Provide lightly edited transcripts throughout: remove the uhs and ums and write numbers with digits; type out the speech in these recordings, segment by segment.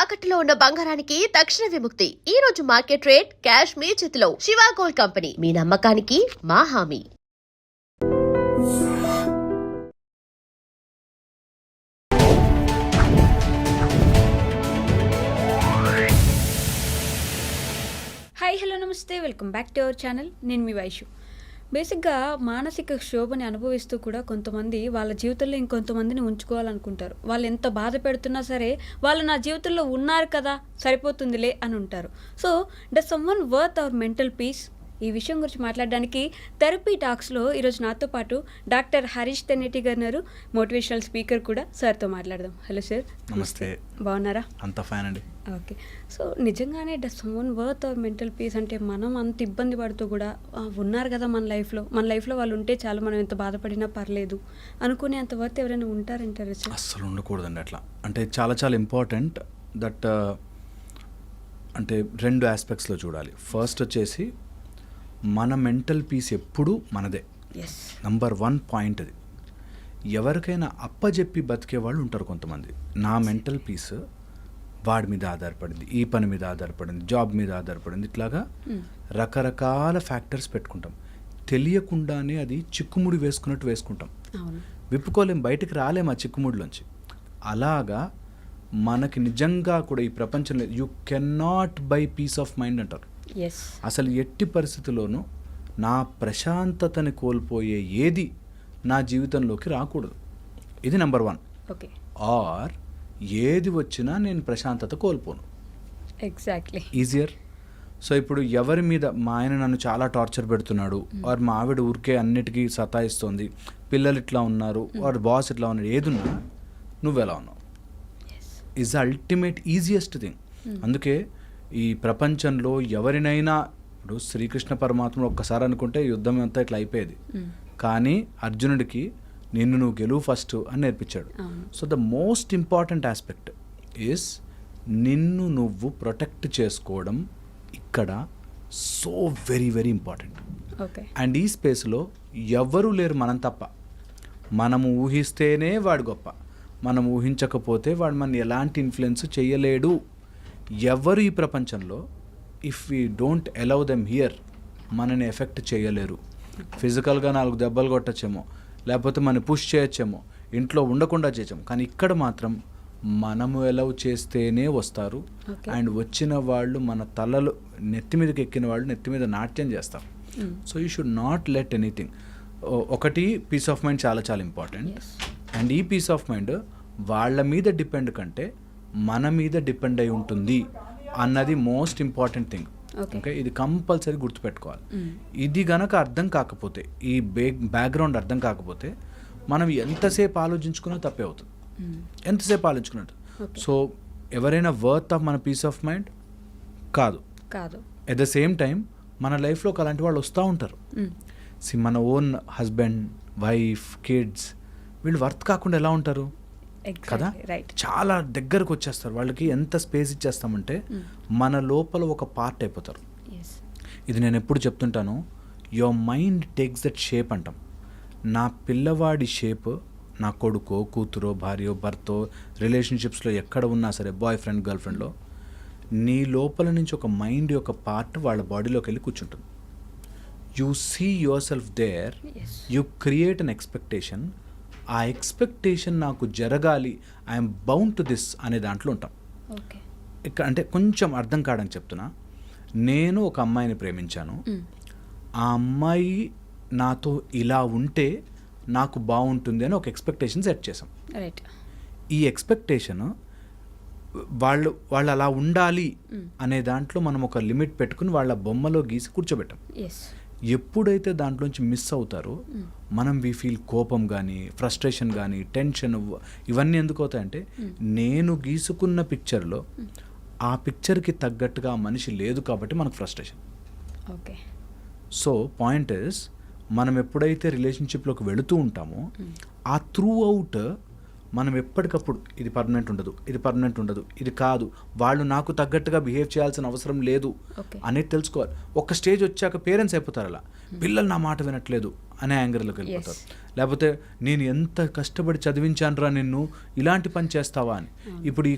తాకట్టులో ఉన్న బంగారానికి తక్షణ విముక్తి. ఈ రోజు మార్కెట్ రేట్ క్యాష్ మీ చేతిలో. శివ గోల్డ్ కంపెనీ, మీ నమ్మకానికి మా హామీ. హాయ్ హలో నమస్తే, welcome back to our channel. నేను మీ వైషు. బేసిక్గా మానసిక క్షోభని అనుభవిస్తూ కూడా కొంతమంది వాళ్ళ జీవితంలో ఇంకొంతమందిని ఉంచుకోవాలనుకుంటారు. వాళ్ళు ఎంత బాధ పెడుతున్నా సరే వాళ్ళు నా జీవితంలో ఉన్నారు కదా, సరిపోతుందిలే అని ఉంటారు. So does someone worth hour mental peace? ఈ విషయం గురించి మాట్లాడడానికి థెరపీ టాక్స్లో ఈరోజు నాతో పాటు డాక్టర్ హరీష్ తెన్నేటి గారు ఉన్నారు, మోటివేషనల్ స్పీకర్ కూడా. సార్తో మాట్లాడదాం. Hello sir. నమస్తే. బాగున్నారా? అంత ఫైన్ అండి. ఓకే. సో నిజంగానే does someone worth hour mental peace అంటే మనం అంత ఇబ్బంది పడుతూ కూడా ఉన్నారు కదా మన లైఫ్లో వాళ్ళు ఉంటే చాలా, మనం ఎంత బాధపడినా పర్లేదు అనుకునే అంత వర్త్ ఎవరైనా ఉంటారంటారు సార్? అస్సలు ఉండకూడదండి అట్లా. అంటే చాలా చాలా ఇంపార్టెంట్ దట్. అంటే రెండు ఆస్పెక్ట్స్లో చూడాలి. ఫస్ట్ వచ్చేసి మన మెంటల్ పీస్ ఎప్పుడూ మనదే. నంబర్ 1 పాయింట్ అది. ఎవరికైనా అప్పజెప్పి బతికే వాళ్ళు ఉంటారు కొంతమంది. నా మెంటల్ పీస్ వాడి మీద ఆధారపడింది, ఈ పని మీద ఆధారపడింది, జాబ్ మీద ఆధారపడింది, ఇట్లాగా రకరకాల ఫ్యాక్టర్స్ పెట్టుకుంటాం. తెలియకుండానే అది చిక్కుముడి వేసుకున్నట్టు వేసుకుంటాం. విప్పుకోలేం, బయటికి రాలేం ఆ చిక్కుముడిలోంచి. అలాగా మనకి నిజంగా కూడా ఈ ప్రపంచంలో you can not buy peace of mind అంటారు. అసలు ఎట్టి పరిస్థితుల్లోనూ నా ప్రశాంతతని కోల్పోయే ఏది నా జీవితంలోకి రాకూడదు. ఇది నెంబర్ 1. ఓకే. ఆర్ ఏది వచ్చినా నేను ప్రశాంతత కోల్పోను. ఎగ్జాక్ట్లీ. ఈజియర్. సో ఇప్పుడు ఎవరి మీద, మా ఆయన నన్ను చాలా టార్చర్ పెడుతున్నాడు, ఆర్ మా ఆవిడ ఊరికే అన్నిటికీ సతాయిస్తోంది, పిల్లలు ఇట్లా ఉన్నారు, ఆర్ బాస్ ఇట్లా ఉన్నాడు, ఏదున్నా నువ్వెలా ఉన్నావు ఈజ్ అల్టిమేట్ ఈజియెస్ట్ థింగ్. అందుకే ఈ ప్రపంచంలో ఎవరినైనా, ఇప్పుడు శ్రీకృష్ణ పరమాత్ముడు ఒక్కసారి అనుకుంటే యుద్ధం అంతా ఇట్లా అయిపోయేది. కానీ అర్జునుడికి నిన్ను నువ్వు గెలువు ఫస్ట్ అని నేర్పించాడు. So the most important aspect is నిన్ను నువ్వు ప్రొటెక్ట్ చేసుకోవడం ఇక్కడ so very very important. And ఈ స్పేస్లో ఎవరూ లేరు మనం తప్ప. మనము ఊహిస్తేనే వాడు గొప్ప, మనం ఊహించకపోతే వాడు మన ఎలాంటి ఇన్ఫ్లుయెన్స్ చేయలేడు. ఎవరు ఈ ప్రపంచంలో if we don't allow them here మనని ఎఫెక్ట్ చేయలేరు. ఫిజికల్గా 4 దెబ్బలు కొట్టచ్చేమో, లేకపోతే మనం పుష్ చేయొచ్చేమో, ఇంట్లో ఉండకుండా చేయొచ్చేమో, కానీ ఇక్కడ మాత్రం మనము అలౌ చేస్తేనే వస్తారు. అండ్ వచ్చిన వాళ్ళు మన తలలు నెత్తి మీదకి ఎక్కిన వాళ్ళు నెత్తి మీద నాట్యం చేస్తారు. So you should not let anything. ఒకటి పీస్ ఆఫ్ మైండ్ చాలా చాలా ఇంపార్టెంట్. అండ్ ఈ పీస్ ఆఫ్ మైండ్ వాళ్ళ మీద డిపెండ్ కంటే మన మీద డిపెండ్ అయి ఉంటుంది అన్నది మోస్ట్ ఇంపార్టెంట్ థింగ్. ఓకే, ఇది కంపల్సరీ గుర్తుపెట్టుకోవాలి. ఇది గనక అర్థం కాకపోతే, ఈ బ్యాక్గ్రౌండ్ అర్థం కాకపోతే మనం ఎంతసేపు ఆలోచించుకున్నా తప్పే అవుతుంది. ఎంతసేపు ఆలోచించుకున్నట్టు. సో ఎవరైనా వర్త్ ఆఫ్ మన పీస్ ఆఫ్ మైండ్ కాదు. ఎట్ ద సేమ్ టైం మన లైఫ్లోకి అలాంటి వాళ్ళు వస్తూ ఉంటారు. మన ఓన్ హస్బెండ్, వైఫ్, కిడ్స్, వీళ్ళు వర్త్ కాకుండా ఎలా ఉంటారు కదా? చాలా దగ్గరకు వచ్చేస్తారు. వాళ్ళకి ఎంత స్పేస్ ఇచ్చేస్తామంటే మన లోపల ఒక పార్ట్ అయిపోతారు. ఇది నేను ఎప్పుడు చెప్తుంటాను, your mind takes that shape అంటాం. నా పిల్లవాడి షేప్, నా కొడుకో, కూతురో, భార్యో, భర్తో, రిలేషన్షిప్స్లో ఎక్కడ ఉన్నా సరే, బాయ్ ఫ్రెండ్, గర్ల్ ఫ్రెండ్లో, నీ లోపల నుంచి ఒక మైండ్ యొక్క పార్ట్ వాళ్ళ బాడీలోకి వెళ్ళి కూర్చుంటుంది. You see yourself there, you create an expectation. ఆ ఎక్స్పెక్టేషన్ నాకు జరగాలి, ఐఎమ్ బౌండ్ టు దిస్ అనే దాంట్లో ఉంటాం. ఇక్కడ అంటే కొంచెం అర్థం కావడానికి చెప్తున్నా. నేను ఒక అమ్మాయిని ప్రేమించాను, ఆ అమ్మాయి నాతో ఇలా ఉంటే నాకు బాగుంటుంది అని ఒక ఎక్స్పెక్టేషన్ సెట్ చేసాం. ఈ ఎక్స్పెక్టేషన్ వాళ్ళు అలా ఉండాలి అనే దాంట్లో మనం ఒక లిమిట్ పెట్టుకుని వాళ్ళ బొమ్మలో గీసి కూర్చోబెట్టాం. ఎప్పుడైతే దాంట్లోంచి మిస్ అవుతారో మనం వీ ఫీల్ కోపం కానీ, ఫ్రస్ట్రేషన్ కానీ, టెన్షన్, ఇవన్నీ ఎందుకు అవుతాయంటే నేను గీసుకున్న పిక్చర్లో ఆ పిక్చర్కి తగ్గట్టుగా ఆ మనిషి లేదు కాబట్టి మనకు ఫ్రస్ట్రేషన్. సో పాయింట్ ఇస్, మనం ఎప్పుడైతే రిలేషన్షిప్లోకి వెళుతూ ఉంటామో ఆ త్రూ అవుట్ మనం ఎప్పటికప్పుడు ఇది పర్మనెంట్ ఉండదు, ఇది పర్మనెంట్ ఉండదు, ఇది కాదు, వాళ్ళు నాకు తగ్గట్టుగా బిహేవ్ చేయాల్సిన అవసరం లేదు అనేది తెలుసుకోవాలి. ఒక స్టేజ్ వచ్చాక పేరెంట్స్ అయిపోతారు అలా, పిల్లలు నా మాట వినట్లేదు అనే యాంగర్లోకి వెళ్ళిపోతారు. లేకపోతే నేను ఎంత కష్టపడి చదివించానురా నిన్ను, ఇలాంటి పని చేస్తావా అని. ఇప్పుడు ఈ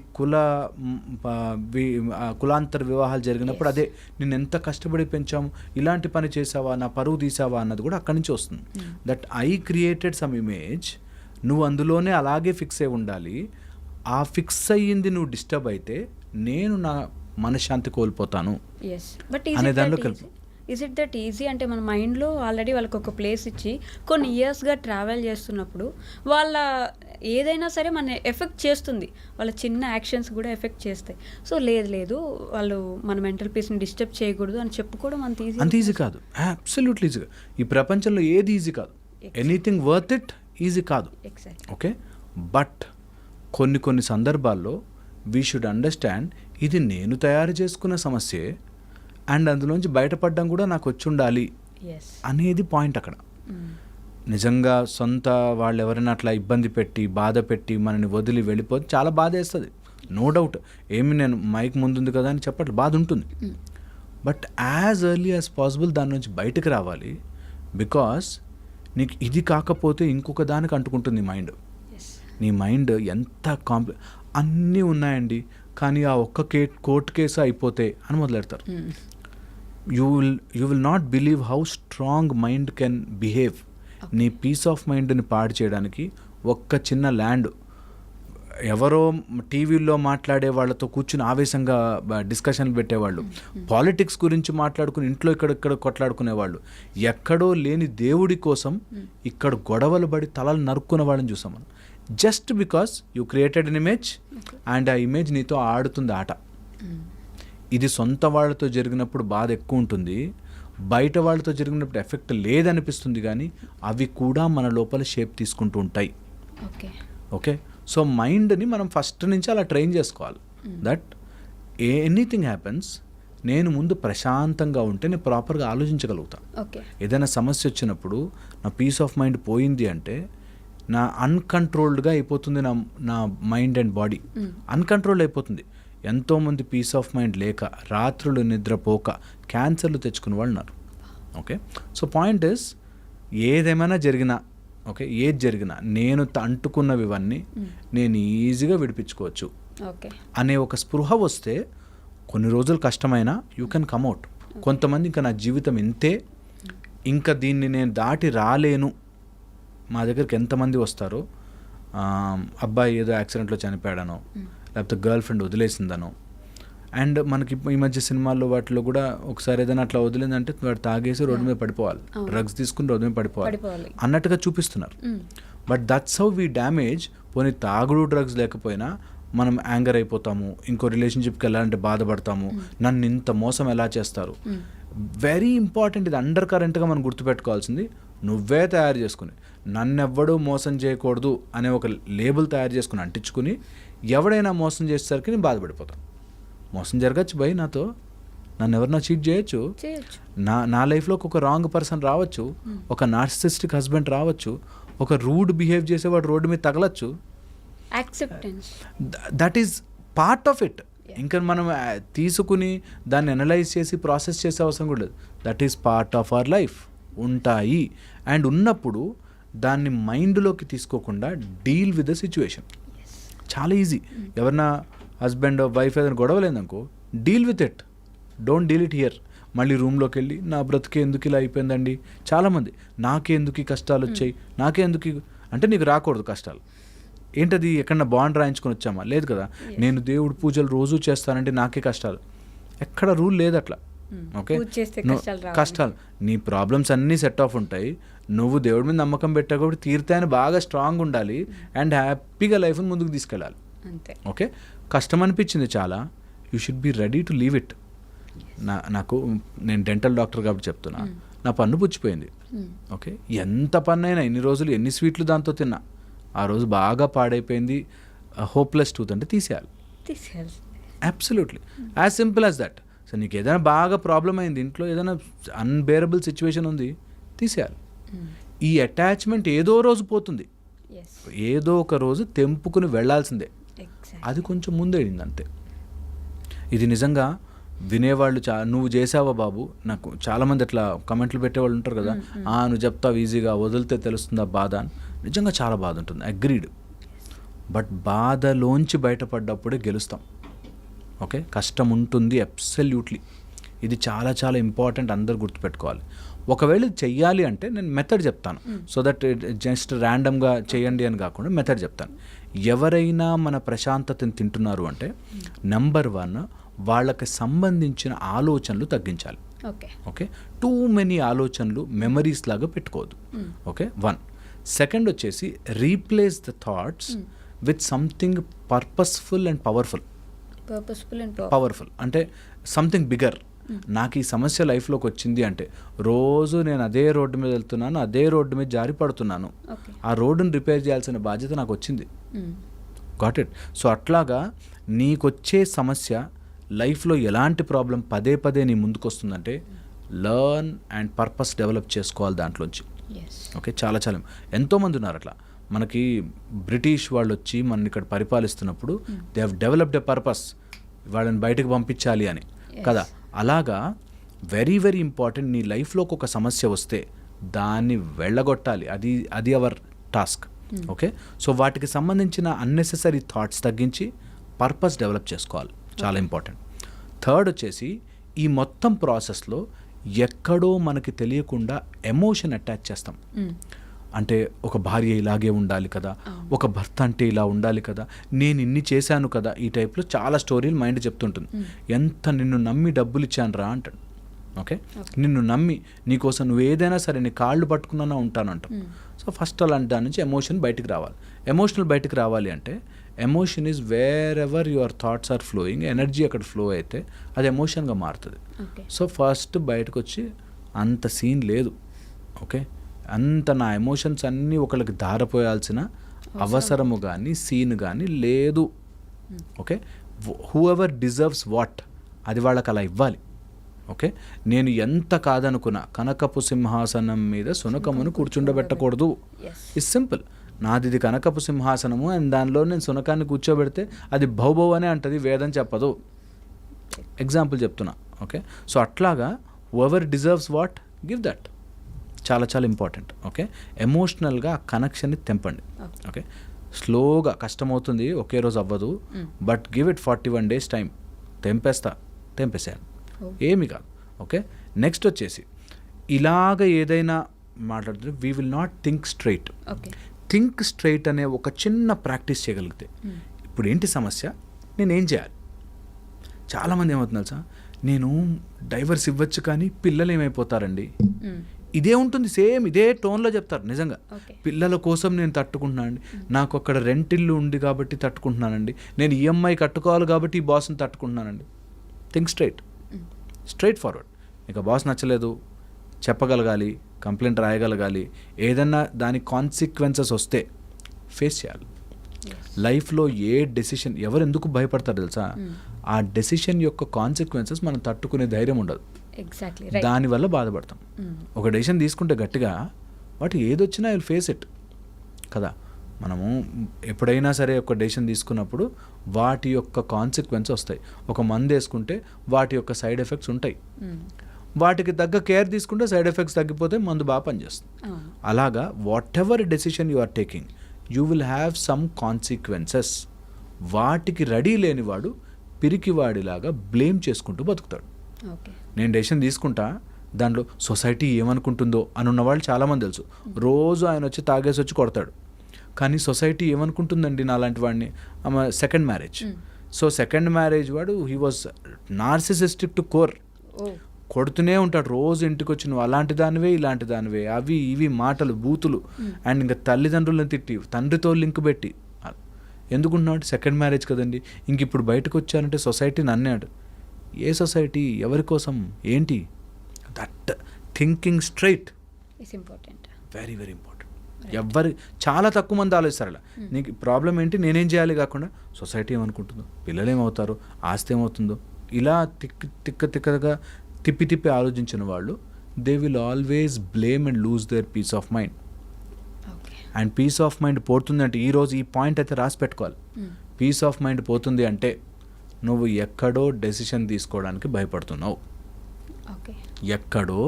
కులాంతర వివాహాలు జరిగినప్పుడు అదే, నేను ఎంత కష్టపడి పెంచాము, ఇలాంటి పని చేసావా, నా పరువు తీసావా అన్నది కూడా అక్కడి నుంచి వస్తుంది. That I created some image, నువ్వు అందులోనే అలాగే ఫిక్స్ అయి ఉండాలి. ఆ ఫిక్స్ అయ్యింది నువ్వు డిస్టర్బ్ అయితే నేను నా మనశ్శాంతి కోల్పోతాను అనే దానిలో కలిపి. ఇస్ ఇట్ దట్ ఈజీ అంటే మన మైండ్లో ఆల్రెడీ వాళ్ళకి ఒక ప్లేస్ ఇచ్చి కొన్ని ఇయర్స్గా ట్రావెల్ చేస్తున్నప్పుడు వాళ్ళ ఏదైనా సరే మన ఎఫెక్ట్ చేస్తుంది, వాళ్ళ చిన్న యాక్షన్స్ కూడా ఎఫెక్ట్ చేస్తాయి. సో లేదు వాళ్ళు మన మెంటల్ పీస్ని డిస్టర్బ్ చేయకూడదు అని చెప్పుకోవడం అంత ఈజీ కాదు. అబ్సల్యూట్లీ ఈజీగా ఈ ప్రపంచంలో ఏది ఈజీ కాదు. ఎనీథింగ్ వర్త్ ఇట్ ఈజీ కాదు. ఓకే, బట్ కొన్ని సందర్భాల్లో వీ షుడ్ అండర్స్టాండ్ ఇది నేను తయారు చేసుకున్న సమస్యే అండ్ అందులోంచి బయటపడడం కూడా నాకు వచ్చి ఉండాలి అనేది పాయింట్ అక్కడ. నిజంగా సొంత వాళ్ళు ఎవరైనా అట్లా ఇబ్బంది పెట్టి బాధ పెట్టి మనని వదిలి వెళ్ళిపోతే చాలా బాధ వేస్తుంది, నో డౌట్. ఏమి నేను మైక్ ముందుంది కదా అని చెప్పట్లేదు, బాధ ఉంటుంది. But as early as possible దాని నుంచి బయటకు రావాలి. బికాస్ నీకు ఇది కాకపోతే ఇంకొక దానికి అంటుకుంటుంది మైండ్. నీ మైండ్ ఎంత అన్నీ ఉన్నాయండి కానీ ఆ ఒక్క కోర్టు కేసు అయిపోతే అని మొదలెడతారు. You will not believe how strong mind can behave. నీ పీస్ ఆఫ్ మైండ్ని పాడు చేయడానికి ఒక్క చిన్న ల్యాండ్, ఎవరో టీవీల్లో మాట్లాడే వాళ్ళతో కూర్చుని ఆవేశంగా డిస్కషన్లు పెట్టేవాళ్ళు, పాలిటిక్స్ గురించి మాట్లాడుకుని ఇంట్లో ఇక్కడ కొట్లాడుకునేవాళ్ళు, ఎక్కడో లేని దేవుడి కోసం ఇక్కడ గొడవలు పడి తలలు నరుక్కునే వాళ్ళని చూసాం మనం. Just because you created an image and ఆ ఇమేజ్ నీతో ఆడుతుంది ఆట. ఇది సొంత వాళ్ళతో జరిగినప్పుడు బాధ ఎక్కువ ఉంటుంది, బయట వాళ్ళతో జరిగినప్పుడు ఎఫెక్ట్ లేదనిపిస్తుంది, కానీ అవి కూడా మన లోపల షేప్ తీసుకుంటూ ఉంటాయి. ఓకే, సో మైండ్ని మనం ఫస్ట్ నుంచి అలా ట్రైన్ చేసుకోవాలి. దట్ ఎనీథింగ్ హ్యాపెన్స్, నేను ముందు ప్రశాంతంగా ఉంటే నేను ప్రాపర్గా ఆలోచించగలుగుతాను. ఏదైనా సమస్య వచ్చినప్పుడు నా పీస్ ఆఫ్ మైండ్ పోయింది అంటే నా అన్కంట్రోల్డ్గా అయిపోతుంది నా మైండ్ అండ్ బాడీ అన్కంట్రోల్డ్ అయిపోతుంది. ఎంతోమంది పీస్ ఆఫ్ మైండ్ లేక రాత్రులు నిద్రపోక క్యాన్సర్లు తెచ్చుకునే వాళ్ళు ఉన్నారు. ఓకే, సో పాయింట్ ఇస్ ఏదేమైనా జరిగినా, ఓకే, ఏది జరిగినా నేను అంటుకున్నవి ఇవన్నీ నేను ఈజీగా విడిపించుకోవచ్చు అనే ఒక స్పృహ వస్తే కొన్ని రోజులు కష్టమైనా యూ కెన్ కమ్అవుట్. కొంతమంది ఇంకా నా జీవితం ఇంతే, ఇంకా దీన్ని నేను దాటి రాలేను. మా దగ్గరికి ఎంతమంది వస్తారో, అబ్బాయి ఏదో యాక్సిడెంట్లో చనిపోయాడనో, లేకపోతే గర్ల్ ఫ్రెండ్ వదిలేసిందనో. అండ్ మనకి ఈ మధ్య సినిమాల్లో వాటిలో కూడా ఒకసారి ఏదైనా అట్లా వదిలేదంటే వాడు తాగేసి రోడ్డు మీద పడిపోవాలి, డ్రగ్స్ తీసుకుని రోడ్డు మీద పడిపోవాలి అన్నట్టుగా చూపిస్తున్నారు. But that's how we damage. పోనీ తాగుడు డ్రగ్స్ లేకపోయినా మనం యాంగర్ అయిపోతాము, ఇంకో రిలేషన్షిప్కి వెళ్ళాలంటే బాధపడతాము, నన్ను ఇంత మోసం ఎలా చేస్తారు. వెరీ ఇంపార్టెంట్, ఇది అండర్ కరెంట్గా మనం గుర్తుపెట్టుకోవాల్సింది. నువ్వే తయారు చేసుకుని నన్నెవ్వడూ మోసం చేయకూడదు అనే ఒక లేబుల్ తయారు చేసుకుని అంటించుకుని ఎవడైనా మోసం చేసేసరికి నేను బాధపడిపోతాను. మోసం జరగచ్చు భయ్, నాతో నన్ను ఎవరైనా చీట్ చేయొచ్చు, నా లైఫ్లోకి ఒక రాంగ్ పర్సన్ రావచ్చు, ఒక నార్సిసిస్టిక్ హస్బెండ్ రావచ్చు, ఒక రూడ్ బిహేవ్ చేసేవాడు రోడ్డు మీద తగలచ్చు. That is part of it. ఇంకా మనం తీసుకుని దాన్ని అనలైజ్ చేసి ప్రాసెస్ చేసే అవసరం కూడా లేదు. That is part of our life. ఉంటాయి అండ్ ఉన్నప్పుడు దాన్ని మైండ్లోకి తీసుకోకుండా డీల్ విత్ ద సిచ్యువేషన్. చాలా ఈజీ. ఎవరన్నా హస్బెండ్ వైఫ్ ఏదైనా గొడవలేదనుకో, deal with it, don't deal it here. మళ్ళీ రూమ్లోకి వెళ్ళి నా బ్రతికే ఎందుకు ఇలా అయిపోయిందండి. చాలామంది నాకే ఎందుకు ఈ కష్టాలు వచ్చాయి, నాకే ఎందుకు అంటే నీకు రాకూడదు కష్టాలు. ఏంటది, ఎక్కడన్నా బాండ్ రాయించుకొని వచ్చామా? లేదు కదా. నేను దేవుడు పూజలు రోజు చేస్తానంటే నాకే కష్టాలు. ఎక్కడ రూల్ లేదు అట్లా. ఓకే, కష్టాలు నీ ప్రాబ్లమ్స్ అన్నీ సెట్ ఆఫ్ ఉంటాయి. నువ్వు దేవుడి మీద నమ్మకం పెట్టా కాబట్టి తీర్థాన్ని బాగా స్ట్రాంగ్ ఉండాలి అండ్ హ్యాపీగా లైఫ్ని ముందుకు తీసుకెళ్ళాలి. ఓకే, కష్టం అనిపించింది చాలా, you should be ready to leave it. నేను డెంటల్ డాక్టర్ కాబట్టి చెప్తున్నా, నా పన్ను పుచ్చిపోయింది. ఓకే, ఎంత పన్ను అయినా ఎన్ని రోజులు ఎన్ని స్వీట్లు దాంతో తిన్నా, ఆ రోజు బాగా పాడైపోయింది, హోప్లెస్ టూత్ అంటే తీసేయాలి. Absolutely as simple as that. So నీకు ఏదైనా బాగా ప్రాబ్లం అయింది, ఇంట్లో ఏదైనా అన్బేరబుల్ సిచ్యువేషన్ ఉంది, తీసేయాలి. ఈ అటాచ్మెంట్ ఏదో రోజు పోతుంది, ఏదో ఒక రోజు తెంపుకుని వెళ్లాల్సిందే. అది కొంచెం ముందేడింది అంతే. ఇది నిజంగా వినేవాళ్ళు నువ్వు చేసావా బాబు, నాకు చాలామంది అట్లా కమెంట్లు పెట్టేవాళ్ళు ఉంటారు కదా, నువ్వు చెప్తావు ఈజీగా, వదిలితే తెలుస్తుందా బాధ అని. నిజంగా చాలా బాధ ఉంటుంది, అగ్రీడ్. బట్ బాధలోంచి బయటపడ్డప్పుడే గెలుస్తాం. ఓకే, కష్టం ఉంటుంది అబ్సల్యూట్లీ. ఇది చాలా చాలా ఇంపార్టెంట్, అందరు గుర్తుపెట్టుకోవాలి. ఒకవేళ ఇది చెయ్యాలి అంటే నేను మెథడ్ చెప్తాను, సో దట్ జస్ట్ ర్యాండమ్గా చేయండి అని కాకుండా మెథడ్ చెప్తాను. ఎవరైనా మన ప్రశాంతతను తింటున్నారు అంటే నెంబర్ 1, వాళ్ళకి సంబంధించిన ఆలోచనలు తగ్గించాలి. ఓకే, టూ మెనీ ఆలోచనలు మెమరీస్ లాగా పెట్టుకోవద్దు. ఓకే, 1. సెకండ్ వచ్చేసి replace the thoughts with something purposeful and powerful. Powerful అంటే సంథింగ్ బిగర్. నాకు ఈ సమస్య లైఫ్లోకి వచ్చింది అంటే రోజు నేను అదే రోడ్డు మీద వెళ్తున్నాను, అదే రోడ్డు మీద జారి పడుతున్నాను, ఆ రోడ్డుని రిపేర్ చేయాల్సిన బాధ్యత నాకు వచ్చింది. Got it. సో అట్లాగా నీకొచ్చే సమస్య లైఫ్లో ఎలాంటి ప్రాబ్లం పదే పదే నీ ముందుకు వస్తుందంటే లర్న్ అండ్ పర్పస్ డెవలప్ చేసుకోవాలి దాంట్లోంచి. ఓకే, చాలా చాలా ఎంతోమంది ఉన్నారు అట్లా. మనకి బ్రిటిష్ వాళ్ళు వచ్చి మన ఇక్కడ పరిపాలిస్తున్నప్పుడు they have developed a purpose, వాళ్ళని బయటకు పంపించాలి అని కదా. అలాగా వెరీ వెరీ ఇంపార్టెంట్. నీ లైఫ్లోకి ఒక సమస్య వస్తే దాన్ని వెళ్ళగొట్టాలి, అది అవర్ టాస్క్. ఓకే, సో వాటికి సంబంధించిన అన్నెసెసరీ థాట్స్ తగ్గించి పర్పస్ డెవలప్ చేసుకోవాలి, చాలా ఇంపార్టెంట్. థర్డ్ వచ్చేసి ఈ మొత్తం ప్రాసెస్లో ఎక్కడో మనకి తెలియకుండా ఎమోషన్ అటాచ్ చేస్తాం. అంటే ఒక భార్య ఇలాగే ఉండాలి కదా, ఒక భర్త అంటే ఇలా ఉండాలి కదా, నేను ఇన్ని చేశాను కదా, ఈ టైప్లో చాలా స్టోరీలు మైండ్ చెప్తుంటుంది. ఎంత నిన్ను నమ్మి డబ్బులు ఇచ్చాను రా అంటాడు. ఓకే, నిన్ను నమ్మి నీకోసం నువ్వు ఏదైనా సరే నీ కాళ్ళు పట్టుకున్నా ఉంటాను అంటాం. సో ఫస్ట్ అలాంటి దాని నుంచి ఎమోషన్ బయటికి రావాలి. ఎమోషనల్ బయటికి రావాలి అంటే emotion is wherever your thoughts are flowing, energy అక్కడ ఫ్లో అయితే అది ఎమోషన్గా మారుతుంది. సో ఫస్ట్ బయటకు వచ్చి అంత సీన్ లేదు, ఓకే, అంత నా ఎమోషన్స్ అన్నీ ఒకళ్ళకి ధారపోయాల్సిన అవసరము కానీ సీన్ కానీ లేదు. Okay, who ever deserves what అది వాళ్ళకి అలా ఇవ్వాలి. ఓకే, నేను ఎంత కాదనుకున్నా కనకపు సింహాసనం మీద సునకమును కూర్చుండబెట్టకూడదు. It's simple. నాది కనకపు సింహాసనము అండ్ దానిలో నేను సునకాన్ని కూర్చోబెడితే అది భౌభవ్ అనే అంటది, వేదం చెప్పదు. ఎగ్జాంపుల్ చెప్తున్నా. ఓకే, సో అట్లాగా who ever deserves what give that. చాలా చాలా ఇంపార్టెంట్. ఓకే, ఎమోషనల్గా ఆ కనెక్షన్ని తెంపండి. ఓకే, స్లోగా కష్టమవుతుంది, ఒకే రోజు అవ్వదు, but give it 41 days time. తెంపేసాను, ఏమి కాదు. ఓకే, నెక్స్ట్ వచ్చేసి ఇలాగ ఏదైనా మాట్లాడుతుంటే we will not think straight. Think straight అనే ఒక చిన్న ప్రాక్టీస్ చేయగలిగితే, ఇప్పుడు ఏంటి సమస్య, నేనేం చేయాలి. చాలామంది ఏమవుతుంది తెలుసా, నేను డైవర్స్ ఇవ్వచ్చు కానీ పిల్లలు ఏమైపోతారండి, ఇదే ఉంటుంది, సేమ్ ఇదే టోన్లో చెప్తారు. నిజంగా పిల్లల కోసం నేను తట్టుకుంటున్నానండి, నాకు అక్కడ రెంట్ ఇల్లు ఉంది కాబట్టి తట్టుకుంటున్నానండి, నేను ఈఎంఐ కట్టుకోవాలి కాబట్టి ఈ బాస్ని తట్టుకుంటున్నానండి. Think straight forward. ఇక బాస్ నచ్చలేదు చెప్పగలగాలి, కంప్లైంట్ రాయగలగాలి, ఏదన్నా దాని కాన్సిక్వెన్సెస్ వస్తే ఫేస్ చేయాలి. లైఫ్లో ఏ డెసిషన్ ఎవరు ఎందుకు భయపడతారు తెలుసా, ఆ డెసిషన్ యొక్క కాన్సిక్వెన్సెస్ మనం తట్టుకునే ధైర్యం ఉండదు, దానివల్ల బాధపడతాం. ఒక డెసిషన్ తీసుకుంటే గట్టిగా వాటి ఏదొచ్చినా ఐ విల్ ఫేస్ ఇట్ కదా. మనము ఎప్పుడైనా సరే ఒక డెసిషన్ తీసుకున్నప్పుడు వాటి యొక్క కాన్సిక్వెన్స్ వస్తాయి. ఒక మందు వేసుకుంటే వాటి యొక్క సైడ్ ఎఫెక్ట్స్ ఉంటాయి, వాటికి తగ్గ కేర్ తీసుకుంటే సైడ్ ఎఫెక్ట్స్ తగ్గిపోతే మందు బాగా పనిచేస్తుంది. అలాగా whatever decision you are taking you will have some consequences. వాటికి రెడీ లేనివాడు పిరికివాడిలాగా బ్లేమ్ చేసుకుంటూ బతుకుతాడు. నేను డెసిషన్ తీసుకుంటా, దాంట్లో సొసైటీ ఏమనుకుంటుందో అని ఉన్నవాళ్ళు చాలామంది తెలుసు. రోజు ఆయన వచ్చి తాగేసి వచ్చి కొడతాడు, కానీ సొసైటీ ఏమనుకుంటుందండి నాలాంటి వాడిని. Second marriage. So second marriage వాడు he was narcissistic to core, కొడుతూనే ఉంటాడు రోజు ఇంటికి వచ్చి, నువ్వు అలాంటి దానివే ఇలాంటి దానివే, అవి ఇవి మాటలు బూతులు. అండ్ ఇంకా తల్లిదండ్రులను తిట్టి తండ్రితో లింక్ పెట్టి. ఎందుకుంటున్నాడు, సెకండ్ మ్యారేజ్ కదండి. ఇంక ఇప్పుడు బయటకు వచ్చానంటే సొసైటీని అన్నాడు. ఏ సొసైటీ, ఎవరి కోసం, ఏంటి? That thinking straight is important, very very important. ఎవరు చాలా తక్కువ మంది ఆలోచిస్తారు అలా. నీకు ప్రాబ్లం ఏంటి, నేనేం చేయాలి కాకుండా సొసైటీ ఏమనుకుంటుందో, పిల్లలు ఏమవుతారో, ఆస్తి ఏమవుతుందో, ఇలా తిక్కగా తిప్పి ఆలోచించిన వాళ్ళు they will always blame and lose their peace of mind. And peace of mind పోతుంది అంటే ఈరోజు ఈ పాయింట్ అయితే రాసి పెట్టుకోవాలి. పీస్ ఆఫ్ మైండ్ పోతుంది అంటే నువ్వు ఎక్కడో డెసిషన్ తీసుకోవడానికి భయపడుతున్నావు, ఓకే. ఎక్కడో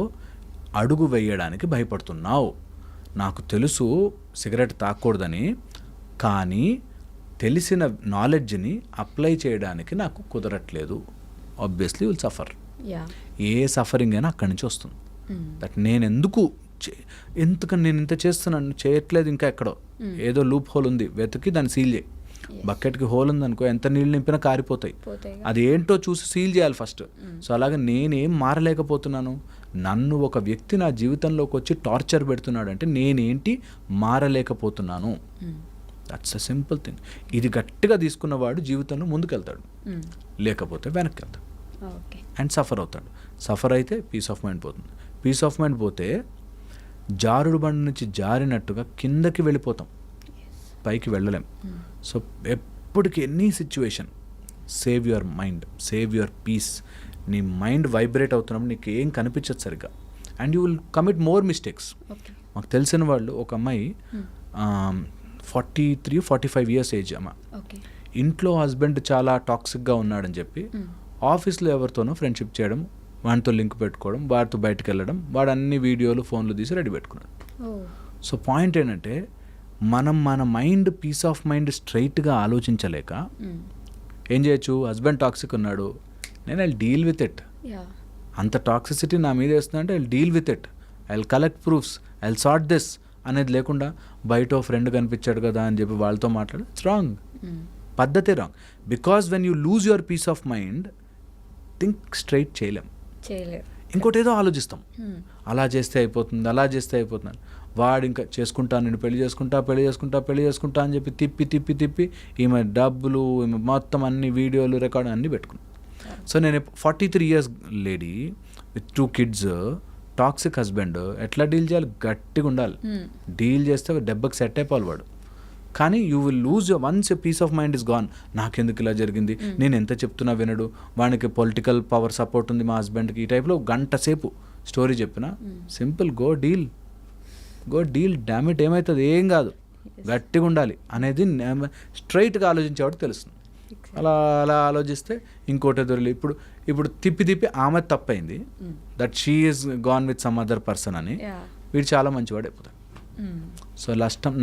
అడుగు వేయడానికి భయపడుతున్నావు. నాకు తెలుసు సిగరెట్ తాగకూడదని, కానీ తెలిసిన నాలెడ్జ్ని అప్లై చేయడానికి నాకు కుదరట్లేదు. Obviously will suffer. Yeah. A suffering అయినా అక్కడి నుంచి వస్తుంది. దట్ నేను ఎందుకని నేను ఇంత చేస్తున్నాను, చేయట్లేదు, ఇంకా ఎక్కడో ఏదో లూప్ హోల్ ఉంది, వెతికి దాన్ని సీల్ చేయి. బకెట్కి హోల్ ఉందనుకో, ఎంత నీళ్ళు నింపినా కారిపోతాయి. అది ఏంటో చూసి సీల్ చేయాలి ఫస్ట్. సో అలాగే నేనేం మారలేకపోతున్నాను, నన్ను ఒక వ్యక్తి నా జీవితంలోకి వచ్చి టార్చర్ పెడుతున్నాడు అంటే నేనేంటి మారలేకపోతున్నాను. That's a simple thing. ఇది గట్టిగా తీసుకున్నవాడు జీవితంలో ముందుకెళ్తాడు, లేకపోతే వెనక్కి వెళ్తాడు అండ్ సఫర్ అవుతాడు. సఫర్ అయితే పీస్ ఆఫ్ మైండ్ పోతుంది. పీస్ ఆఫ్ మైండ్ పోతే జారుడు బండి నుంచి జారినట్టుగా కిందకి వెళ్ళిపోతాం, పైకి వెళ్ళలేం. సో ఎప్పటికీ any situation save your mind, save your peace. నీ మైండ్ వైబ్రేట్ అవుతున్నప్పుడు నీకు ఏం కనిపించదు సరిగ్గా, and you will commit more mistakes. మాకు తెలిసిన వాళ్ళు ఒక అమ్మాయి 43-45 ఇయర్స్ ఏజ్ అమ్మ. ఇంట్లో హస్బెండ్ చాలా టాక్సిక్గా ఉన్నాడని చెప్పి ఆఫీస్లో ఎవరితోనో ఫ్రెండ్షిప్ చేయడం, వాడితో లింక్ పెట్టుకోవడం, వాడితో బయటకు వెళ్ళడం, వాడు అన్ని వీడియోలు ఫోన్లు తీసి రెడీ పెట్టుకున్నాడు. సో పాయింట్ ఏంటంటే మన మైండ్, పీస్ ఆఫ్ మైండ్ స్ట్రైట్గా ఆలోచించలేక ఏం చేయొచ్చు, హస్బెండ్ టాక్సిక్ ఉన్నాడు, నేను ఐ డీల్ విత్ ఇట్. అంత టాక్సిసిటీ నా మీద వేస్తున్నా అంటే I deal with it, I collect proofs, I sort this అనేది లేకుండా బయట ఫ్రెండ్ కనిపించాడు కదా అని చెప్పి వాళ్ళతో మాట్లాడు, ఇట్స్ రాంగ్. పద్ధతి wrong. Because when you lose your peace of mind, think straight చేయలేం. ఇంకోటి ఏదో ఆలోచిస్తాం, అలా చేస్తే అయిపోతుంది, అలా చేస్తే అయిపోతుంది. వాడు ఇంకా చేసుకుంటా, నేను పెళ్లి చేసుకుంటా అని చెప్పి తిప్పి ఈమె డబ్బులు, ఈమె మొత్తం అన్ని వీడియోలు, రికార్డు అన్నీ పెట్టుకున్నాను. సో నేను 43 years lady with 2 kids, toxic husband, ఎట్లా డీల్ చేయాలి? గట్టిగా ఉండాలి. డీల్ చేస్తే దెబ్బకి సెట్ అయిపోవాలి వాడు. కానీ you will lose once a peace of mind is gone. నాకెందుకు ఇలా జరిగింది, నేను ఎంత చెప్తున్నా వినడు, వానికి పొలిటికల్ పవర్ సపోర్ట్ ఉంది మా హస్బెండ్కి, ఈ టైప్లో గంట సేపు స్టోరీ చెప్పిన, సింపుల్ గో డీల్ డామిట్, ఏమవుతుంది, ఏం కాదు, గట్టిగా ఉండాలి అనేది స్ట్రైట్గా ఆలోచించేవాడు తెలుస్తుంది. అలా ఆలోచిస్తే ఇంకోటి దొరికి ఇప్పుడు తిప్పి ఆమె తప్పైంది, that she is gone with some other person అని వీడు చాలా మంచివాడు అయిపోతాడు. సో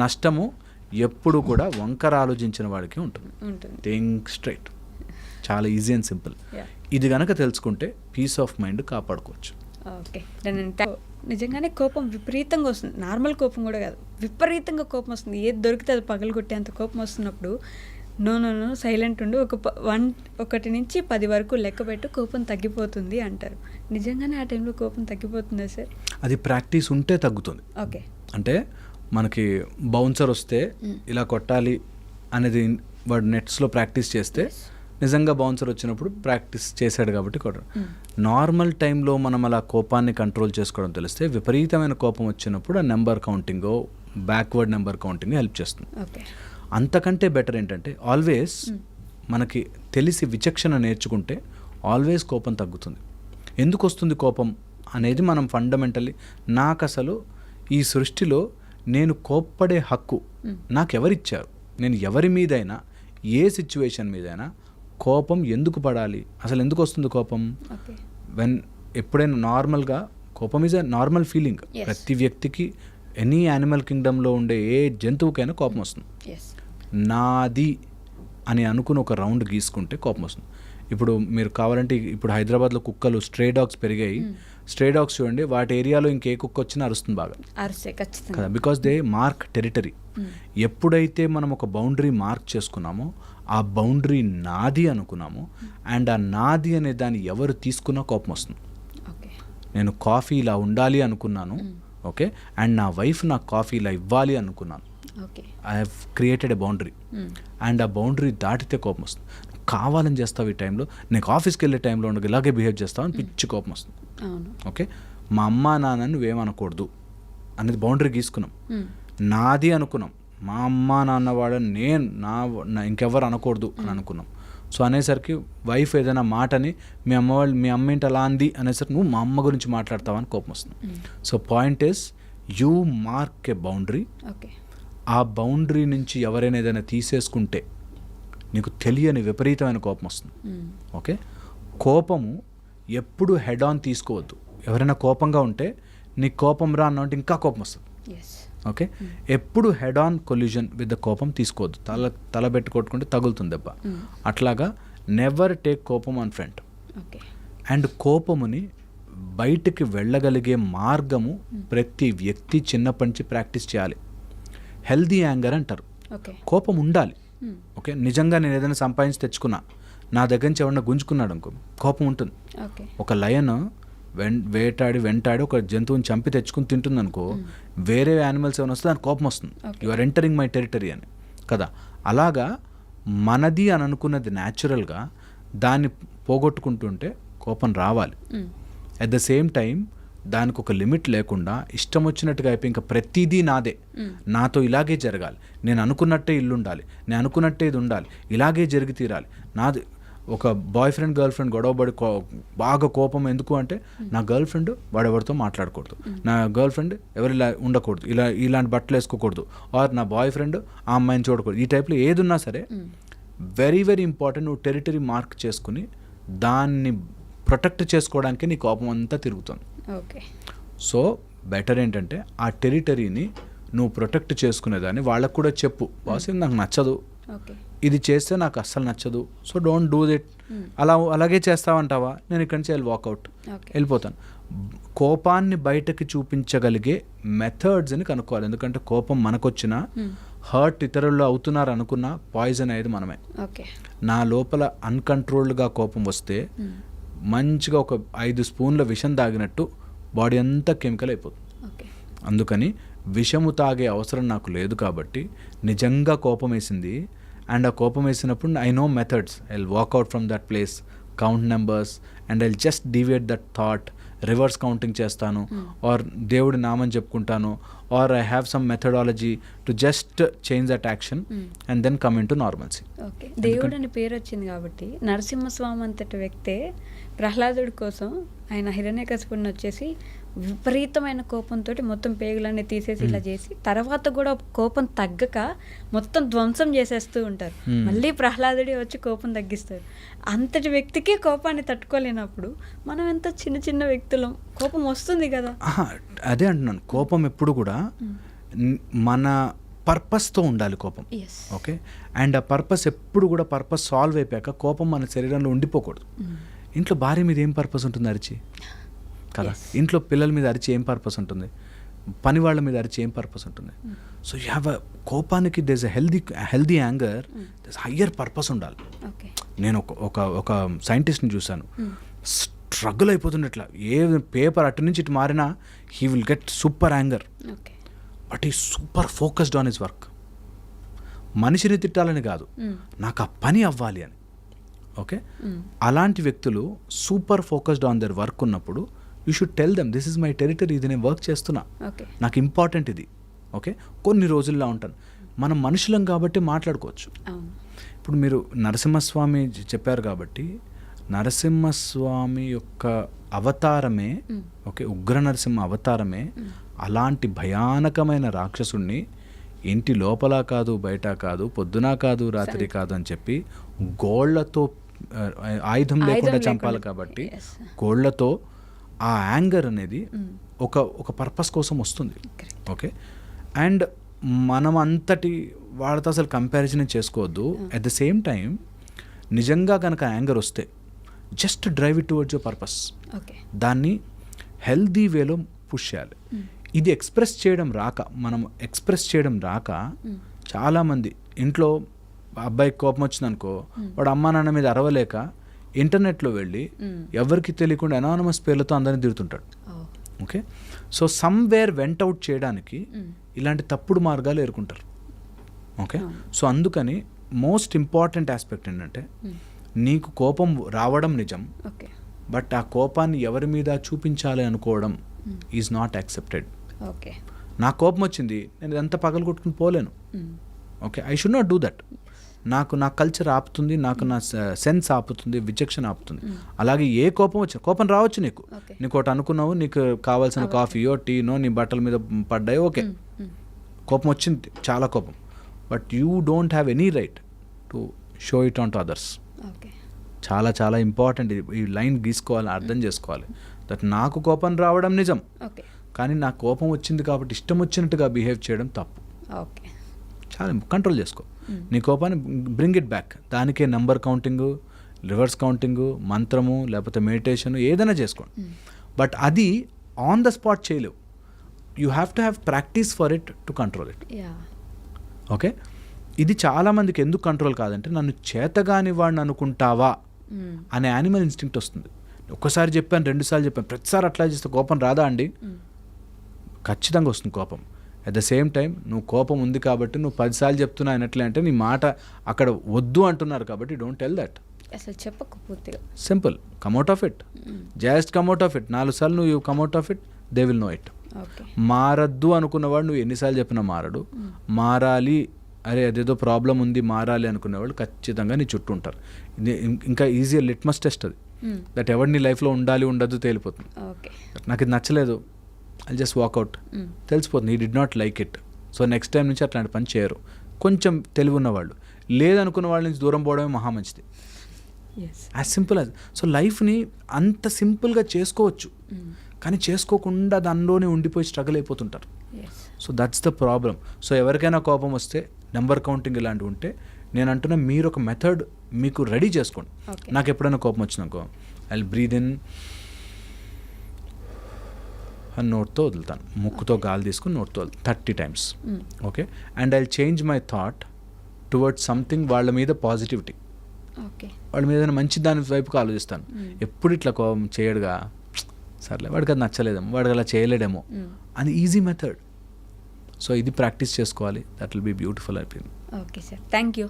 నష్టము ఎప్పుడు కూడా వంకర ఆలోచించిన వాడికి ఉంటుంది. థింక్ స్ట్రైట్, చాలా ఈజీ అండ్ సింపుల్. ఇది గనక తెలుసుకుంటే పీస్ ఆఫ్ మైండ్ కాపాడుకోవచ్చు. ఓకే. నిజంగానే కోపం విపరీతంగా వస్తుంది. నార్మల్ కోపం కూడా కాదు, విపరీతంగా కోపం వస్తుంది. ఏది దొరికితే అది పగలగొట్టేంత కోపం వస్తున్నప్పుడు నో సైలెంట్ ఉండు, 1 నుంచి 10 వరకు లెక్క పెట్టు, కోపం తగ్గిపోతుంది అంటారు. నిజంగానే ఆ టైంలో కోపం తగ్గిపోతుందా సార్? అది ప్రాక్టీస్ ఉంటే తగ్గుతుంది. ఓకే. అంటే మనకి బౌన్సర్ వస్తే ఇలా కొట్టాలి అనేది వాడు నెట్స్లో ప్రాక్టీస్ చేస్తే నిజంగా బౌన్సర్ వచ్చినప్పుడు ప్రాక్టీస్ చేశాడు కాబట్టి కొట్టడం. నార్మల్ టైంలో మనం అలా కోపాన్ని కంట్రోల్ చేసుకోవడం తెలిస్తే, విపరీతమైన కోపం వచ్చినప్పుడు ఆ number counting, backward number counting help చేస్తుంది. అంతకంటే బెటర్ ఏంటంటే ఆల్వేస్ మనకి తెలిసి విచక్షణ నేర్చుకుంటే ఆల్వేస్ కోపం తగ్గుతుంది. ఎందుకు వస్తుంది కోపం అనేది మనం ఫండమెంటల్లీ, నాకు అసలు ఈ సృష్టిలో నేను కోప్పడే హక్కు నాకెవరిచ్చారు, నేను ఎవరి మీదైనా ఏ సిచ్యువేషన్ మీదైనా కోపం ఎందుకు పడాలి, అసలు ఎందుకు వస్తుంది కోపం? ఎప్పుడైనా నార్మల్గా కోపం ఈజ్ ఎ నార్మల్ ఫీలింగ్. ప్రతి వ్యక్తికి, ఎనీ యానిమల్ కింగ్డమ్లో ఉండే ఏ జంతువుకైనా కోపం వస్తుంది. నాది అని అనుకుని ఒక రౌండ్ గీసుకుంటే కోపం వస్తుంది. ఇప్పుడు మీరు కావాలంటే ఇప్పుడు హైదరాబాద్లో కుక్కలు స్ట్రే డాగ్స్ పెరిగాయి. స్ట్రే డాగ్స్ చూడండి, వాటి ఏరియాలో ఇంకే కుక్క వచ్చినా అరుస్తుంది బాగా కదా, బికాస్ దే మార్క్ టెరిటరీ. ఎప్పుడైతే మనం ఒక బౌండరీ మార్క్ చేసుకున్నామో, ఆ బౌండరీ నాది అనుకున్నామో, అండ్ ఆ నాది అనే దాన్ని ఎవరు తీసుకున్నా కోపం వస్తుంది. నేను కాఫీ ఇలా ఉండాలి అనుకున్నాను, ఓకే, అండ్ నా వైఫ్ నాకు కాఫీ ఇలా ఇవ్వాలి అనుకున్నాను, I have created a boundary, and ఆ బౌండరీ దాటితే కోపం వస్తుంది. కావాలని చేస్తావు ఈ టైంలో, నీకు ఆఫీస్కి వెళ్ళే టైంలో ఉండగా ఇలాగే బిహేవ్ చేస్తావు అని పిచ్చి కోపం వస్తుంది. ఓకే, మా అమ్మ నాన్న నువ్వేమనకూడదు అనేది బౌండరీ గీసుకున్నాం. నాది అనుకున్నాం, మా అమ్మ నాన్న వాడని నేను ఇంకెవరు అనకూడదు అని అనుకున్నాం. సో అనేసరికి వైఫ్ ఏదైనా మాటని మీ అమ్మ ఏంటి అలా అంది అనేసరికి నువ్వు మా అమ్మ గురించి మాట్లాడతావని కోపం వస్తుంది. So point is you mark a boundary. ఆ బౌండరీ నుంచి ఎవరైనా ఏదైనా తీసేసుకుంటే నీకు తెలియని విపరీతమైన కోపం వస్తుంది. ఓకే, కోపము ఎప్పుడు హెడ్ ఆన్ తీసుకోవద్దు. ఎవరైనా కోపంగా ఉంటే నీకు కోపం రా అన్నంటే ఇంకా కోపం వస్తుంది. ఓకే, ఎప్పుడు head on collusion with the కోపం తీసుకోవద్దు. తల పెట్టి కొట్టుకుంటే తగులుతుంది దెబ్బ. అట్లాగా నెవర్ టేక్ కోపం ఆన్ ఫ్రంట్. అండ్ కోపముని బయటికి వెళ్ళగలిగే మార్గము ప్రతి వ్యక్తి చిన్నప్పటి నుంచి ప్రాక్టీస్ చేయాలి. హెల్దీ యాంగర్ అంటారు. కోపం ఉండాలి. ఓకే, నిజంగా నేను ఏదైనా సంపాదించి తెచ్చుకున్నా, నా దగ్గర నుంచి ఎవరన్నా గుంజుకున్నాడు అనుకో, కోపం ఉంటుంది. ఒక లయన్ వెంటాడి ఒక జంతువుని చంపి తెచ్చుకుని తింటుంది అనుకో, వేరే యానిమల్స్ ఏమైనా వస్తే దానికి కోపం వస్తుంది. You are entering my territory అని కదా. అలాగా మనది అని అనుకున్నది న్యాచురల్గా దాన్ని పోగొట్టుకుంటుంటే కోపం రావాలి. అట్ ద సేమ్ టైం దానికి ఒక లిమిట్ లేకుండా ఇష్టం వచ్చినట్టుగా అయిపోయి ఇంకా ప్రతిదీ నాదే, నాతో ఇలాగే జరగాలి, నేను అనుకున్నట్టే ఇల్లు ఉండాలి, నేను అనుకున్నట్టే ఇది ఉండాలి, ఇలాగే జరిగి తీరాలి నాది. ఒక బాయ్ ఫ్రెండ్ గర్ల్ ఫ్రెండ్ గొడవబడి బాగా కోపం ఎందుకు అంటే, నా గర్ల్ ఫ్రెండ్ వాడెవరితో మాట్లాడకూడదు, నా గర్ల్ ఫ్రెండ్ ఎవరిలా ఉండకూడదు, ఇలాంటి బట్టలు వేసుకోకూడదు, ఆర్ నా బాయ్ ఫ్రెండ్ ఆ అమ్మాయిని చూడకూడదు. ఈ టైప్లో ఏది ఉన్నా సరే వెరీ వెరీ ఇంపార్టెంట్. నువ్వు టెరిటరీ మార్క్ చేసుకుని దాన్ని ప్రొటెక్ట్ చేసుకోవడానికి నీ కోపం అంతా తిరుగుతుంది. సో బెటర్ ఏంటంటే ఆ టెరిటరీని నువ్వు ప్రొటెక్ట్ చేసుకునేదాన్ని వాళ్ళకు కూడా చెప్పు, బాస్ ఇది నాకు నచ్చదు, ఇది చేస్తే నాకు అస్సలు నచ్చదు, సో డోంట్ డూ ఇట్. అలాగే చేస్తావంటావా, నేను ఇక్కడి నుంచి వాకౌట్ వెళ్ళిపోతాను. కోపాన్ని బయటకి చూపించగలిగే మెథడ్స్ని కనుక్కోవాలి. ఎందుకంటే కోపం మనకొచ్చినా హర్ట్ ఇతరుల్లో అవుతున్నారు అనుకున్న పాయిజన్ అయ్యేది మనమే. నా లోపల అన్కంట్రోల్డ్గా కోపం వస్తే మంచిగా ఒక 5 స్పూన్ల విషం తాగినట్టు బాడీ అంతా కెమికల్ అయిపోతుంది. అందుకని విషము తాగే అవసరం నాకు లేదు. కాబట్టి నిజంగా కోపం వేసింది అండ్ ఆ కోపం వేసినప్పుడు I know methods, I will walk out from that place, count numbers and I will just deviate that thought, reverse counting చేస్తాను, ఆర్ దేవుడి నామని చెప్పుకుంటాను, or I have some methodology to just change that action and then come in to normalcy. Okay, దేవుడు అని పేరు వచ్చింది కాబట్టి నరసింహస్వామి అంతటి వ్యక్తే ప్రహ్లాదుడి కోసం ఆయన హిరణ్యకశిపుడిని వచ్చేసి విపరీతమైన కోపంతో మొత్తం పేగులన్నీ తీసేసి ఇలా చేసి తర్వాత కూడా కోపం తగ్గక మొత్తం ధ్వంసం చేసేస్తూ ఉంటారు. మళ్ళీ ప్రహ్లాదుడి వచ్చి కోపం తగ్గిస్తారు. అంతటి వ్యక్తికే కోపాన్ని తట్టుకోలేనప్పుడు మనం ఎంత చిన్న చిన్న వ్యక్తులం, కోపం వస్తుంది కదా. అదే అంటున్నాను, కోపం ఎప్పుడు కూడా మన పర్పస్తో ఉండాలి కోపం. ఓకే, అండ్ ఆ పర్పస్ ఎప్పుడు కూడా పర్పస్ సాల్వ్ అయిపోయాక కోపం మన శరీరంలో ఉండిపోకూడదు. ఇంట్లో భార్య మీద ఏం పర్పస్ ఉంటుంది అరిచి కదా, ఇంట్లో పిల్లల మీద అరిచి ఏం పర్పస్ ఉంటుంది, పని వాళ్ళ మీద అరిచి ఏం పర్పస్ ఉంటుంది. సో యూ హ్యావ్ కోపానికి this healthy anger, this higher purpose ఉండాలి. నేను ఒక సైంటిస్ట్ని చూశాను, స్ట్రగుల్ అయిపోతున్నట్లా ఏ పేపర్ అటు నుంచి ఇటు మారినా he will get super anger, but ఈ super focused on his work. మనిషిని తిట్టాలని కాదు, నాకు ఆ పని అవ్వాలి అని. ఓకే, అలాంటి వ్యక్తులు super focused on their work ఉన్నప్పుడు you should tell them this is my territory, ఇది నేను వర్క్ చేస్తున్నా, నాకు ఇంపార్టెంట్ ఇది. ఓకే, కొన్ని రోజుల్లో ఉంటాను. మనం మనుషులం కాబట్టి మాట్లాడుకోవచ్చు. ఇప్పుడు మీరు నరసింహస్వామి చెప్పారు కాబట్టి నరసింహస్వామి యొక్క అవతారమే, ఓకే, ఉగ్ర నరసింహ అవతారమే అలాంటి భయానకమైన రాక్షసుణ్ణి ఇంటి లోపల కాదు బయట కాదు పొద్దున కాదు రాత్రి కాదు అని చెప్పి గోళ్లతో ఆయుధం లేకుండా చంపాలి. కాబట్టి గోళ్లతో ఆ యాంగర్ అనేది ఒక పర్పస్ కోసం వస్తుంది. ఓకే, అండ్ మనం అంతటి వాళ్ళతో అసలు కంపారిజన్ చేసుకోవద్దు. అట్ ద సేమ్ టైం నిజంగా కనుక యాంగర్ వస్తే just drive it towards your purpose, దాన్ని హెల్దీ వేలో పుష్ చేయాలి. ఇది ఎక్స్ప్రెస్ చేయడం రాక చాలామంది ఇంట్లో అబ్బాయికి కోపం వచ్చిందనుకో, వాడు అమ్మా నాన్న మీద అరవలేక ఇంటర్నెట్లో వెళ్ళి ఎవరికి తెలియకుండా అనానమస్ పేర్లతో అందరినీ తిడుతుంటాడు. Okay, so somewhere vent out చేయడానికి ఇలాంటి తప్పుడు మార్గాలు ఎదుర్కొంటారు. ఓకే, సో అందుకని మోస్ట్ ఇంపార్టెంట్ ఆస్పెక్ట్ ఏంటంటే నీకు కోపం రావడం నిజం, బట్ ఆ కోపాన్ని ఎవరి మీద చూపించాలి అనుకోవడం ఈజ్ నాట్ యాక్సెప్టెడ్. నా కోపం వచ్చింది, నేను ఇదంతా పగలు కొట్టుకుని పోలేను. Okay, I should not do that. నాకు నా కల్చర్ ఆపుతుంది, నాకు నా సెన్స్ ఆపుతుంది, విచక్షణ ఆపుతుంది. అలాగే ఏ కోపం వచ్చిన కోపం రావచ్చు, నీకు ఒకటి అనుకున్నావు, నీకు కావాల్సిన కాఫీయో టీనో నీ బట్టల మీద పడ్డాయో, ఓకే, కోపం వచ్చింది, చాలా కోపం, but you don't have any right to show it on to others. Okay. చాలా చాలా ఇంపార్టెంట్ ఇది. ఈ లైన్ గీసుకోవాలి, అర్థం చేసుకోవాలి. దట్ నాకు కోపం రావడం నిజం, ఓకే. కానీ నాకు కోపం వచ్చింది కాబట్టి ఇష్టం వచ్చినట్టుగా బిహేవ్ చేయడం తప్పు. ఓకే. చాలా కంట్రోల్ చేసుకో నీ కోపాన్ని, బ్రింగ్ ఇట్ బ్యాక్. దానికే నెంబర్ కౌంటింగు, రివర్స్ కౌంటింగు, మంత్రము, లేకపోతే మెడిటేషన్ ఏదైనా చేసుకోండి. బట్ అది ఆన్ ద స్పాట్ చేయలేవు. You have to have practice for it to control it. Yeah. Okay. ఇది చాలామందికి ఎందుకు కంట్రోల్ కాదంటే, నన్ను చేతగాని వాడిని అనుకుంటావా అనే యానిమల్ ఇన్స్టింక్ట్ వస్తుంది. ఒక్కసారి చెప్పాను, 2 సార్లు చెప్పాను, ప్రతిసారి అట్లా చేస్తే కోపం రాదా అండి? ఖచ్చితంగా వస్తుంది కోపం. అట్ ద సేమ్ టైం నువ్వు కోపం ఉంది కాబట్టి నువ్వు 10 సార్లు చెప్తున్నా అన్నట్లే అంటే నీ మాట అక్కడ వద్దు అంటున్నారు కాబట్టి డోంట్ టెల్ దట్. అసలు చెప్పకపోతే simple, come out of it, just come out of it. 4 సార్లు నువ్వు come out of it, they will know it. Okay. మారద్దు అనుకున్నవాడు నువ్వు ఎన్నిసార్లు చెప్పినా మారడు. మారాలి, అరే అదేదో ప్రాబ్లం ఉంది మారాలి అనుకునేవాళ్ళు ఖచ్చితంగా నీ చుట్టూ ఉంటారు. ఇంకా ఈజీ లిట్మస్ టెస్ట్ అది. దట్ ఎవరు నీ లైఫ్లో ఉండాలి ఉండద్దు తేలిపోతుంది. ఓకే. నాకు ఇది నచ్చలేదు, ఐ జస్ట్ వాకౌట్, తెలిసిపోతుంది ఈ did not like it. So next time నుంచి అట్లాంటి పని చేయరు. కొంచెం తెలివి ఉన్నవాళ్ళు. లేదనుకున్న వాళ్ళ నుంచి దూరం పోవడమే మహా మంచిది. As simple as. సో లైఫ్ని అంత సింపుల్గా చేసుకోవచ్చు, కానీ చేసుకోకుండా దానిలోనే ఉండిపోయి స్ట్రగుల్ అయిపోతుంటారు. So that's the problem. So ఎవరికైనా కోపం వస్తే నెంబర్ కౌంటింగ్ ఇలాంటివి ఉంటే నేను అంటున్నా, మీరు ఒక మెథడ్ మీకు రెడీ చేసుకోండి. నాకు ఎప్పుడైనా కోపం వచ్చినాకో ఐ బ్రీద్ ఇన్ అని నోట్తో వదులుతాను, ముక్కుతో గాలి తీసుకుని నోట్తో 30 times. Okay. And I change my thought towards something, వాళ్ళ మీద పాజిటివిటీ, వాళ్ళ మీద మంచి దాని వైపుకి ఆలోచిస్తాను. ఎప్పుడు ఇట్లా కోపం చేయడుగా, సర్లే వాడికి అది నచ్చలేదేమో, వాడికి అలా చేయలేడేమో అని ఈజీ మెథడ్. సో ఇది ప్రాక్టీస్ చేసుకోవాలి. దట్ విల్ బీ బ్యూటిఫుల్ అయిపోయింది. Okay sir, thank you.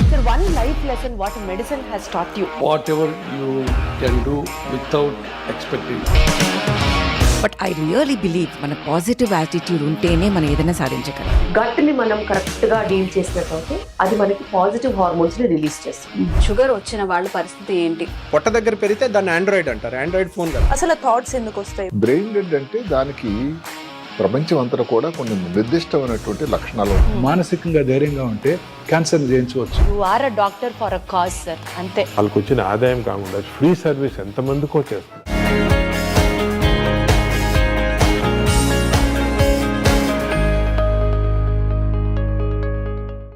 Sir, one life lesson what medicine has taught you. Whatever you can do without expecting. But I really believe మన positive attitude ఉంటేనే మనం ఏదైనా సాధించగలం. గట్ని మనం కరెక్ట్గా డీల్ చేసినట్లయితే అది మనకి పాజిటివ్ హార్మోన్స్ని రిలీజ్ చేస్తుంది. షుగర్ వచ్చిన వాళ్ళ పరిస్థితి ఏంటి? పొట్ట దగ్గర పెరిగితే దాన్ని ఆండ్రాయిడ్ అంటారు, ఆండ్రాయిడ్ ఫోన్ కదా. అసలు థాట్స్ ఎందుకు వస్తాయి? బ్రెయిన్ డెడ్ అంటే దానికి ప్రపంచం అంతా కూడా కొన్ని నిర్దిష్టమైనటువంటి లక్షణాలు. మానసికంగా ధైర్యంగా ఉంటే క్యాన్సర్ జయించవచ్చు. You are a doctor for a cause sir, అంతే. వాళ్ళకి వచ్చిన ఆదాయం కాకుండా ఫ్రీ సర్వీస్ ఎంతమందికో చేస్తుంది.